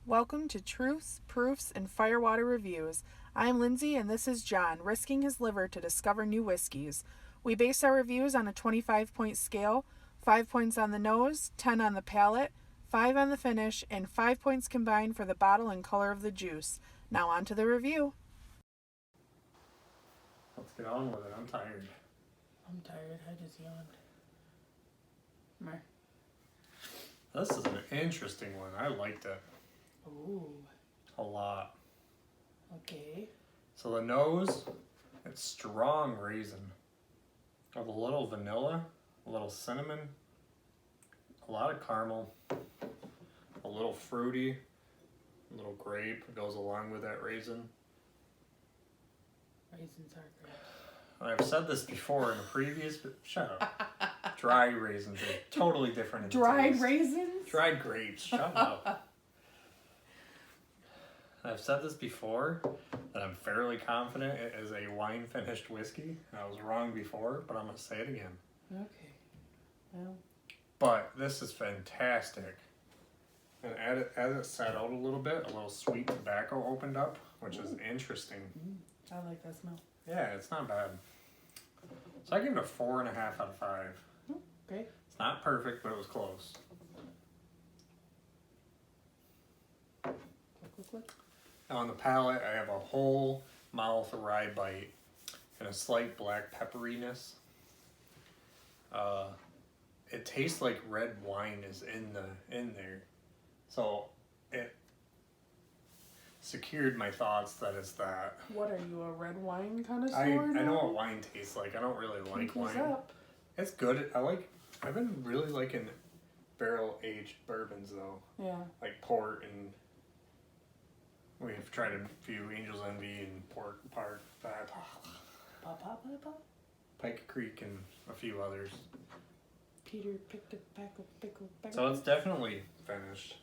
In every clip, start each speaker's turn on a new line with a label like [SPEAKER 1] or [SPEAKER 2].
[SPEAKER 1] Welcome to Truths, Proofs, and Firewater Reviews. I'm Lindsey and this is John, risking his liver to discover new whiskies. We base our reviews on a 25-point scale, 5 points on the nose, 10 on the palate, 5 on the finish, and 5 points combined for the bottle and color of the juice. Now on to the review.
[SPEAKER 2] Let's get on with it. I'm tired.
[SPEAKER 1] I'm tired. I just yawned. Mer.
[SPEAKER 2] This is an interesting one. I liked it
[SPEAKER 1] Ooh,
[SPEAKER 2] a lot.
[SPEAKER 1] okay.
[SPEAKER 2] So the nose, it's strong raisin. With a little vanilla, a little cinnamon, a lot of caramel, a little fruity, a little grape goes along with that raisin.
[SPEAKER 1] Raisins are great.
[SPEAKER 2] I've said this before in a previous, but shut up. Dried raisins are totally different in
[SPEAKER 1] Dried
[SPEAKER 2] taste.
[SPEAKER 1] raisins?
[SPEAKER 2] Dried grapes, shut up. I've said this before, that I'm fairly confident it is a wine-finished whiskey. I was wrong before, but I'm going to say it again.
[SPEAKER 1] Okay. Well.
[SPEAKER 2] But this is fantastic. And as it sat out a little sweet tobacco opened up, which is interesting.
[SPEAKER 1] I like that smell.
[SPEAKER 2] Yeah, it's not bad. So I give it a 4.5 out of 5.
[SPEAKER 1] Okay.
[SPEAKER 2] It's not perfect, but it was close.
[SPEAKER 1] Look.
[SPEAKER 2] Now on the palate, I have a whole mouth rye bite and a slight black pepperiness. It tastes like red wine is in there, so it secured my thoughts that it's that.
[SPEAKER 1] What are you, a red wine connoisseur?
[SPEAKER 2] I know what wine tastes like. I don't really like wine.
[SPEAKER 1] Up.
[SPEAKER 2] It's good. I've been really liking barrel aged bourbons though.
[SPEAKER 1] Yeah.
[SPEAKER 2] Like port, and we've tried a few Angel's Envy and Port Park, Pike Creek, and a few others.
[SPEAKER 1] Peter picked a pickle.
[SPEAKER 2] So it's definitely finished.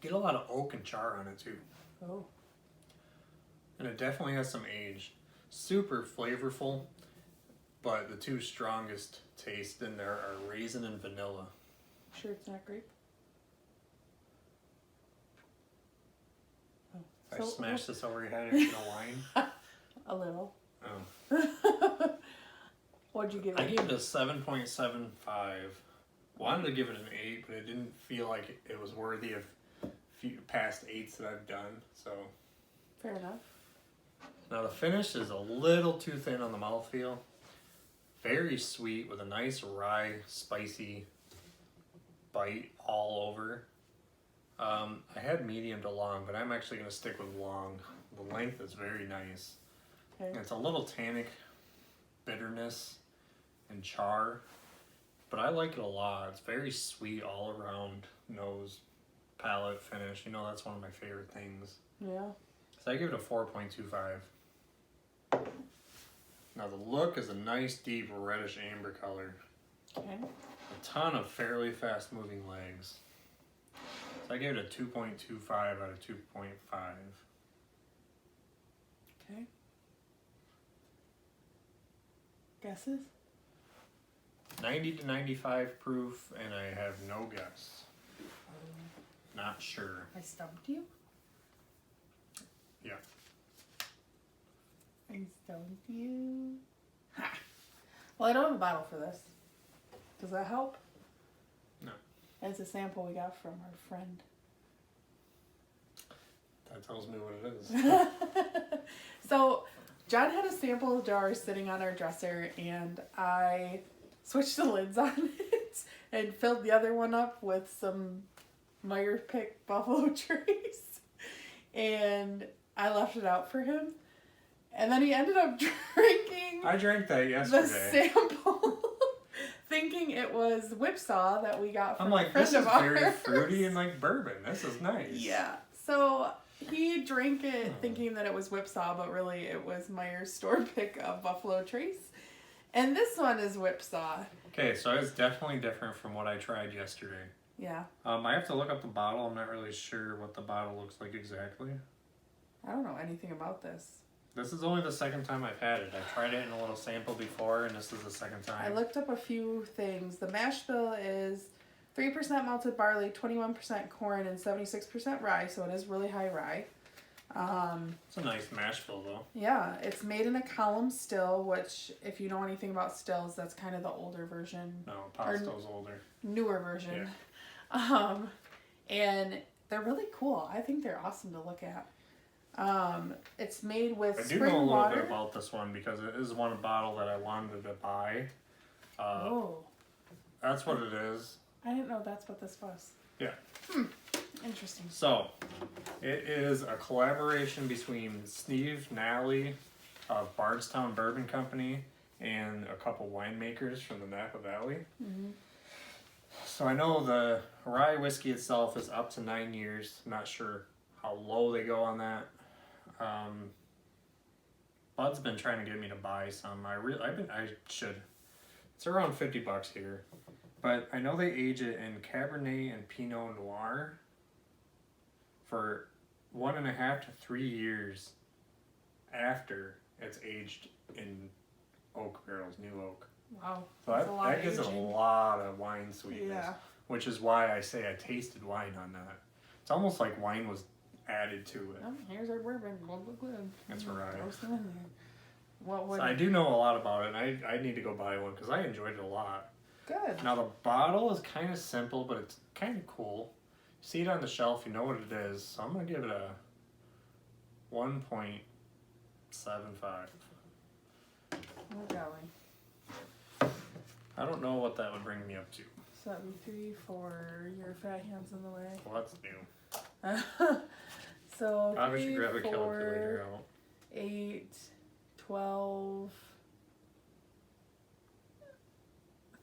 [SPEAKER 2] Get a lot of oak and char on it too.
[SPEAKER 1] Oh.
[SPEAKER 2] And it definitely has some age. Super flavorful, but the two strongest tastes in there are raisin and vanilla.
[SPEAKER 1] Sure it's not grape? Oh.
[SPEAKER 2] If I smash this over your head, it's no wine.
[SPEAKER 1] A little.
[SPEAKER 2] Oh.
[SPEAKER 1] What'd you give it?
[SPEAKER 2] I gave it a 7.75. Wanted to give it an 8, but it didn't feel like it was worthy of few past 8s that I've done. So
[SPEAKER 1] Fair enough.
[SPEAKER 2] now the finish is a little too thin on the mouthfeel. Very sweet with a nice rye, spicy bite all over. I had medium to long, but I'm actually going to stick with long. The length is very nice.
[SPEAKER 1] Okay.
[SPEAKER 2] It's a little tannic bitterness and char, but I like it a lot. It's very sweet all around, nose, palate, finish. You know, that's one of my favorite things.
[SPEAKER 1] Yeah.
[SPEAKER 2] So I give it a 4.25. Now the look is a nice deep reddish amber color.
[SPEAKER 1] Okay.
[SPEAKER 2] A ton of fairly fast moving legs. So I gave it a 2.25 out of 2.5.
[SPEAKER 1] Okay. Guesses?
[SPEAKER 2] 90 to 95 proof, and I have no guess. Not sure.
[SPEAKER 1] I stumped you?
[SPEAKER 2] Yeah.
[SPEAKER 1] I stumped you. Ha! Well, I don't have a bottle for this. Does that help?
[SPEAKER 2] No.
[SPEAKER 1] It's a sample we got from our friend.
[SPEAKER 2] That tells me what it is.
[SPEAKER 1] So, John had a sample jar sitting on our dresser, and I switched the lids on it and filled the other one up with some Meyer Pick Buffalo Trace, and I left it out for him. And then he ended up drinking
[SPEAKER 2] I drank that
[SPEAKER 1] the
[SPEAKER 2] yesterday.
[SPEAKER 1] sample, thinking it was whipsaw that we got from
[SPEAKER 2] I'm like,
[SPEAKER 1] a friend
[SPEAKER 2] this is
[SPEAKER 1] of
[SPEAKER 2] very
[SPEAKER 1] ours.
[SPEAKER 2] fruity and like bourbon. This is nice.
[SPEAKER 1] Yeah. So he drank it thinking that it was whipsaw, but really it was Meyer's store pick of Buffalo Trace. And this one is whipsaw.
[SPEAKER 2] Okay, so it's definitely different from what I tried yesterday.
[SPEAKER 1] Yeah.
[SPEAKER 2] I have to look up the bottle. I'm not really sure what the bottle looks like exactly.
[SPEAKER 1] I don't know anything about this.
[SPEAKER 2] This is only the second time I've had it. I tried it in a little sample before, and this is the second time.
[SPEAKER 1] I looked up a few things. The mash bill is 3% malted barley, 21% corn, and 76% rye, so it is really high rye.
[SPEAKER 2] It's a nice mash bill though.
[SPEAKER 1] Yeah, it's made in a column still, which if you know anything about stills, that's kind of the older version.
[SPEAKER 2] No, pot still's older.
[SPEAKER 1] Newer version. Yeah. And they're really cool. I think they're awesome to look at. It's made with spring water. I do know a little bit
[SPEAKER 2] about this one because it is one bottle that I wanted to buy. That's what it is.
[SPEAKER 1] I didn't know that's what this was.
[SPEAKER 2] Yeah.
[SPEAKER 1] Interesting.
[SPEAKER 2] So, it is a collaboration between Steve Nally of Bardstown Bourbon Company and a couple winemakers from the Napa Valley. Mm-hmm. So I know the rye whiskey itself is up to 9 years. I'm not sure how low they go on that. Bud's been trying to get me to buy some. I should. It's around $50 here, but I know they age it in cabernet and pinot noir for 1.5 to 3 years after it's aged in oak barrels, new oak.
[SPEAKER 1] Wow.
[SPEAKER 2] So that gives it a lot of wine sweetness, which is why I say I tasted wine on that. It's almost like wine was added to it.
[SPEAKER 1] Oh, here's our bourbon.
[SPEAKER 2] That's right.
[SPEAKER 1] So
[SPEAKER 2] I do know a lot about it, and I need to go buy one because I enjoyed it a lot.
[SPEAKER 1] Good.
[SPEAKER 2] Now the bottle is kind of simple, but it's kind of cool. You see it on the shelf, you know what it is. So I'm going to give it a 1.75.
[SPEAKER 1] Oh, golly.
[SPEAKER 2] I don't know what that would bring me up to.
[SPEAKER 1] 73 for your fat hands in the way.
[SPEAKER 2] Well, that's new.
[SPEAKER 1] So
[SPEAKER 2] I should grab a calculator out.
[SPEAKER 1] 8, 12,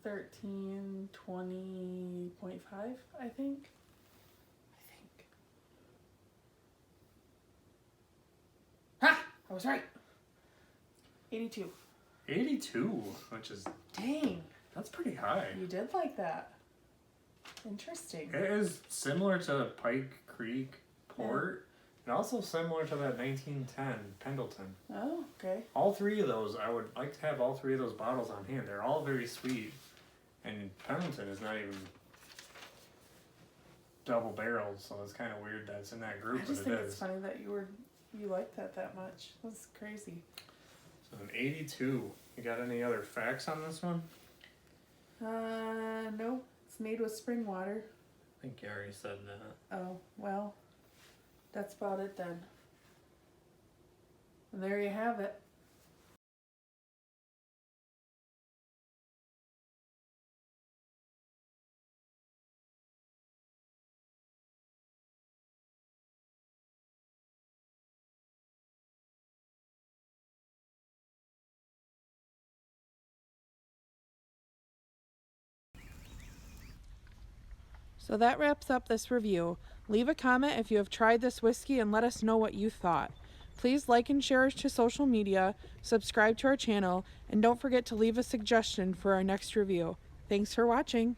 [SPEAKER 1] 13, 20.5, I think. Ha! I was right. 82.
[SPEAKER 2] 82, which is...
[SPEAKER 1] Dang.
[SPEAKER 2] That's pretty high.
[SPEAKER 1] You did like that. Interesting.
[SPEAKER 2] It is similar to Pike Creek Port, and also similar to that 1910 Pendleton.
[SPEAKER 1] Oh, okay.
[SPEAKER 2] All three of those, I would like to have all three of those bottles on hand. They're all very sweet, and Pendleton is not even double barreled, so it's kind of weird that it's in that group.
[SPEAKER 1] I just think it's funny that you liked that much. That's crazy.
[SPEAKER 2] So an 82. You got any other facts on this one?
[SPEAKER 1] No. It's made with spring water.
[SPEAKER 2] I think you already said that.
[SPEAKER 1] Oh, well, that's about it then. And there you have it. So that wraps up this review. Leave a comment if you have tried this whiskey and let us know what you thought. Please like and share to social media, subscribe to our channel, and don't forget to leave a suggestion for our next review. Thanks for watching.